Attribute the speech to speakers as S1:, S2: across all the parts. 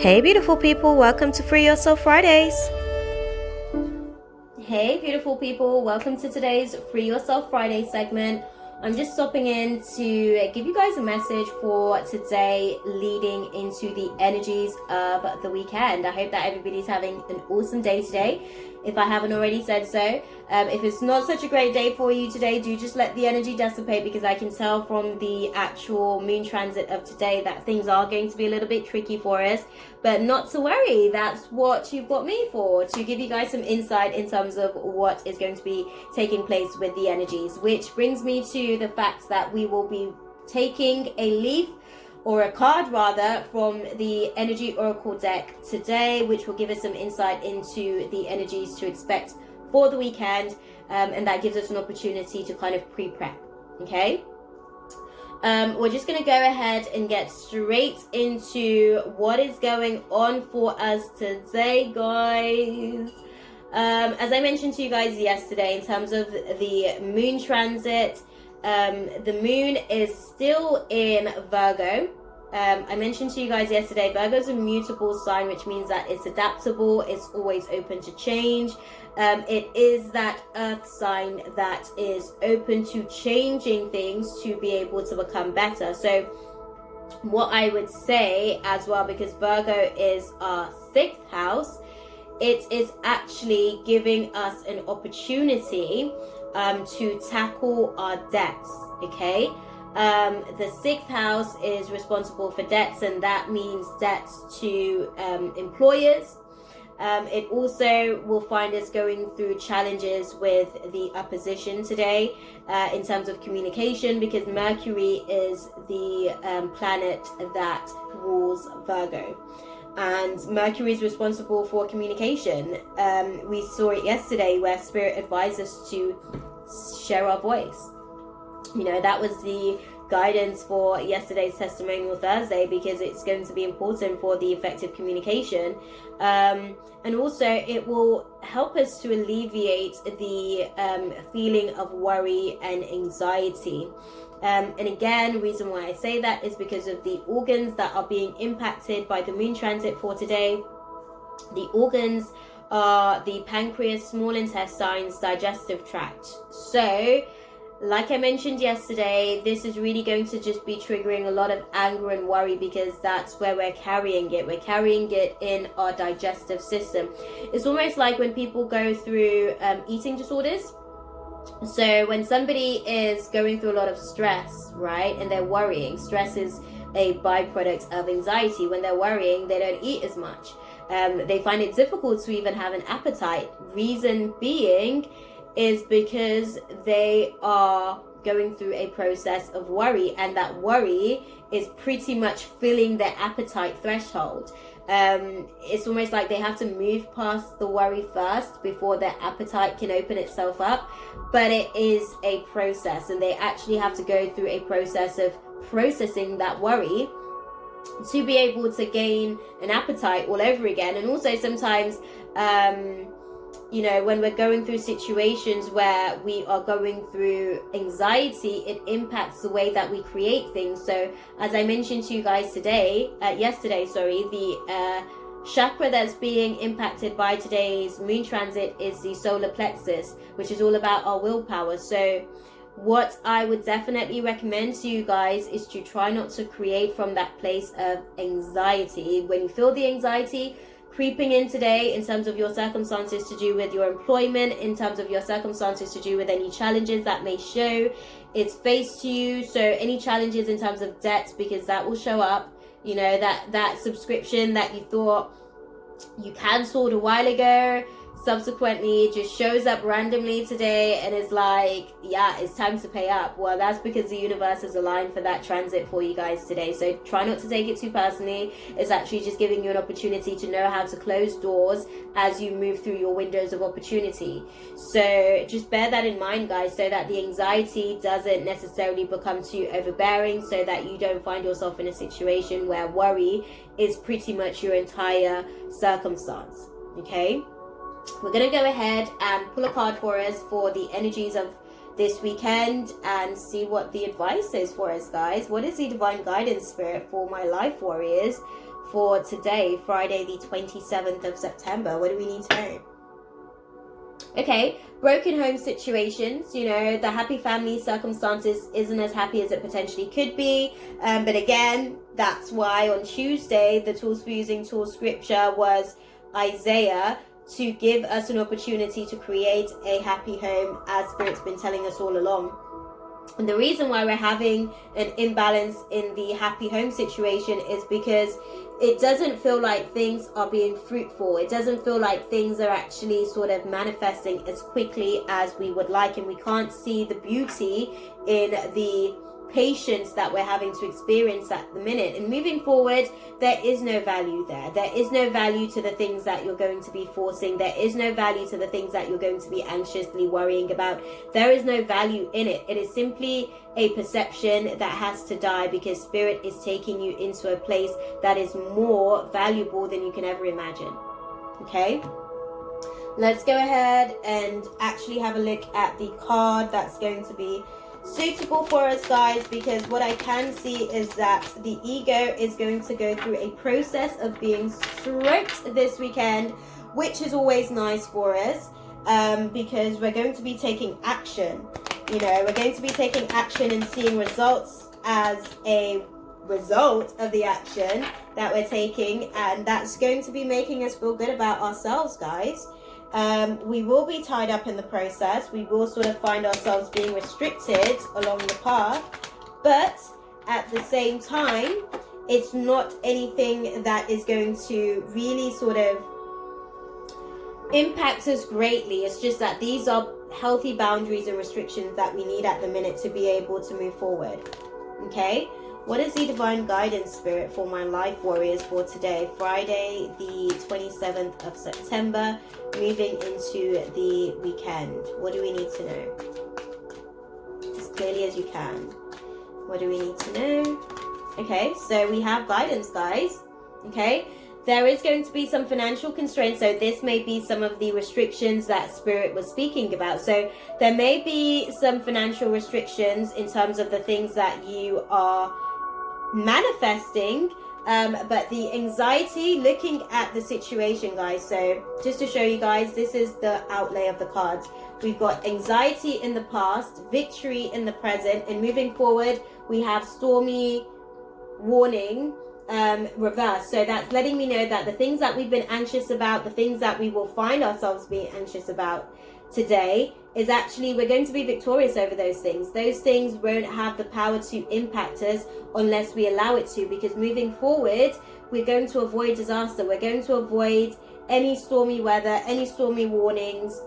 S1: Hey beautiful people, welcome to Free Yourself Fridays. Hey beautiful people, welcome to today's Free Yourself Friday segment. I'm just stopping in to give you guys a message for today leading into the energies of the weekend. I hope that everybody's having an awesome day today. If I haven't already said so, if it's not such a great day for you today, do just let the energy dissipate, because I can tell from the actual moon transit of today that things are going to be a little bit tricky for us. But not to worry, that's what you've got me for, to give you guys some insight in terms of what is going to be taking place with the energies, which brings me to the fact that we will be taking a leaf, or a card rather, from the Energy Oracle deck today, which will give us some insight into the energies to expect for the weekend, and that gives us an opportunity to kind of pre-prep. Okay, we're just going to go ahead and get straight into what is going on for us today, guys. As I mentioned to you guys yesterday, in terms of the moon transit, the moon is still in Virgo. I mentioned to you guys yesterday, Virgo is a mutable sign, which means that it's adaptable, it's always open to change. It is that earth sign that is open to changing things to be able to become better. So what I would say as well, because Virgo is our 6th house, it is actually giving us an opportunity to tackle our debts. Okay, the 6th house is responsible for debts, and that means debts to employers. It also will find us going through challenges with the opposition today, in terms of communication, because Mercury is the planet that rules Virgo. And Mercury is responsible for communication. We saw it yesterday where Spirit advised us to share our voice. You know, that was the guidance for yesterday's Testimonial Thursday, because it's going to be important for the effective communication. And also it will help us to alleviate the feeling of worry and anxiety. And again, the reason why I say that is because of the organs that are being impacted by the moon transit for today. The organs are the pancreas, small intestines, digestive tract. So, like I mentioned yesterday, this is really going to just be triggering a lot of anger and worry, because that's where we're carrying it. We're carrying it in our digestive system. It's almost like when people go through eating disorders. So when somebody is going through a lot of stress, right, and they're worrying, stress is a byproduct of anxiety. When they're worrying, they don't eat as much. They find it difficult to even have an appetite. Reason being is because they are going through a process of worry, and that worry is pretty much filling their appetite threshold. It's almost like they have to move past the worry first before their appetite can open itself up. But it is a process, and they actually have to go through a process of processing that worry to be able to gain an appetite all over again. And also sometimes, you know, when we're going through situations where we are going through anxiety, it impacts the way that we create things. So as I mentioned to you guys yesterday, the chakra that's being impacted by today's moon transit is the solar plexus, which is all about our willpower. So what I would definitely recommend to you guys is to try not to create from that place of anxiety. When you feel the anxiety creeping in today, in terms of your circumstances to do with your employment, in terms of your circumstances to do with any challenges that may show its face to you, so any challenges in terms of debt, because that will show up. You know, that subscription that you thought you cancelled a while ago, subsequently it just shows up randomly today and is like, yeah, it's time to pay up. Well, that's because the universe is aligned for that transit for you guys today. So try not to take it too personally. It's actually just giving you an opportunity to know how to close doors as you move through your windows of opportunity. So just bear that in mind, guys, so that the anxiety doesn't necessarily become too overbearing, so that you don't find yourself in a situation where worry is pretty much your entire circumstance. Okay, we're going to go ahead and pull a card for us for the energies of this weekend and see what the advice is for us, guys. What is the divine guidance, spirit, for my life warriors for today, Friday the 27th of September? What do we need to know? Okay, broken home situations, you know, the happy family circumstances isn't as happy as it potentially could be. But again, that's why on Tuesday, the tools for using tools scripture was Isaiah, to give us an opportunity to create a happy home, as Spirit's been telling us all along. And the reason why we're having an imbalance in the happy home situation is because it doesn't feel like things are being fruitful. It doesn't feel like things are actually sort of manifesting as quickly as we would like. And we can't see the beauty in the patience that we're having to experience at the minute. And moving forward, there is no value there. There is no value to the things that you're going to be forcing. There is no value to the things that you're going to be anxiously worrying about. There is no value in it. It is simply a perception that has to die, because Spirit is taking you into a place that is more valuable than you can ever imagine. Okay? Let's go ahead and actually have a look at the card that's going to be suitable for us, guys, because what I can see is that the ego is going to go through a process of being stroked this weekend, which is always nice for us, because we're going to be taking action. You know, we're going to be taking action and seeing results as a result of the action that we're taking, and that's going to be making us feel good about ourselves, guys. We will be tied up in the process. We will sort of find ourselves being restricted along the path, but at the same time, it's not anything that is going to really sort of impact us greatly. It's just that these are healthy boundaries and restrictions that we need at the minute to be able to move forward. Okay? What is the divine guidance, Spirit, for my life warriors for today, Friday the 27th of September, moving into the weekend? What do we need to know? As clearly as you can. What do we need to know? Okay, so we have guidance, guys. Okay, there is going to be some financial constraints, so this may be some of the restrictions that Spirit was speaking about. So there may be some financial restrictions in terms of the things that you are manifesting, but the anxiety, looking at the situation, guys, so just to show you guys, this is the outlay of the cards. We've got anxiety in the past, victory in the present, and moving forward we have stormy warning, reverse. So that's letting me know that the things that we've been anxious about, the things that we will find ourselves being anxious about today, is actually we're going to be victorious over those things. Those things won't have the power to impact us unless we allow it to, because moving forward we're going to avoid disaster. We're going to avoid any stormy weather, any stormy warnings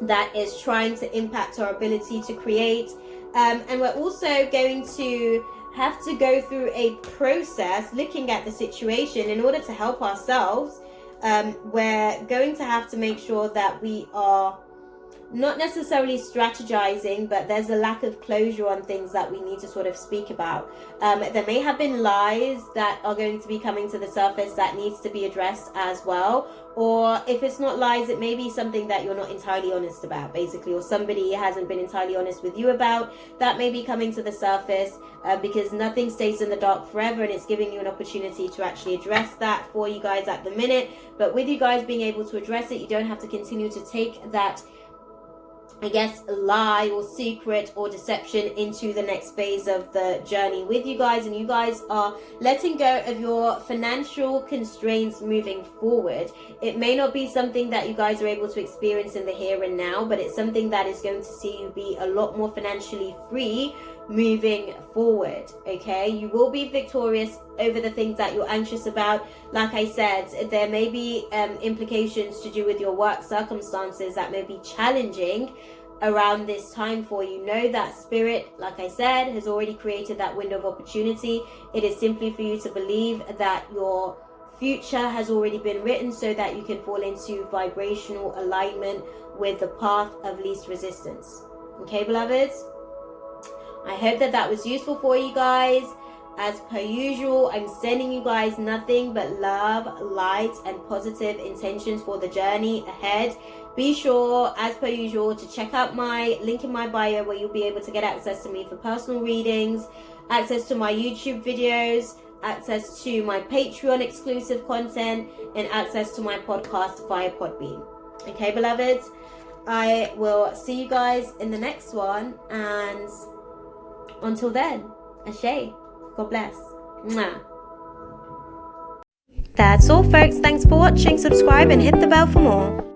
S1: that is trying to impact our ability to create, and we're also going to have to go through a process looking at the situation in order to help ourselves. We're going to have to make sure that we are not necessarily strategizing, but there's a lack of closure on things that we need to sort of speak about. There may have been lies that are going to be coming to the surface that needs to be addressed as well. Or if it's not lies, it may be something that you're not entirely honest about, basically, or somebody hasn't been entirely honest with you about. That may be coming to the surface, because nothing stays in the dark forever, and it's giving you an opportunity to actually address that for you guys at the minute. But with you guys being able to address it, you don't have to continue to take that, I guess, lie or secret or deception into the next phase of the journey with you guys. And you guys are letting go of your financial constraints moving forward. It may not be something that you guys are able to experience in the here and now, but it's something that is going to see you be a lot more financially free moving forward. Okay, you will be victorious over the things that you're anxious about. Like I said, there may be implications to do with your work circumstances that may be challenging around this time for you. Know that Spirit, like I said, has already created that window of opportunity. It is simply for you to believe that your future has already been written, so that you can fall into vibrational alignment with the path of least resistance. Okay, beloveds, I hope that that was useful for you guys. As per usual, I'm sending you guys nothing but love, light, and positive intentions for the journey ahead. Be sure, as per usual, to check out my link in my bio, where you'll be able to get access to me for personal readings, access to my YouTube videos, access to my Patreon exclusive content, and access to my podcast via Podbean. Okay, beloveds, I will see you guys in the next one, and until then, Ashe, God bless. Mwah. That's all, folks. Thanks for watching. Subscribe and hit the bell for more.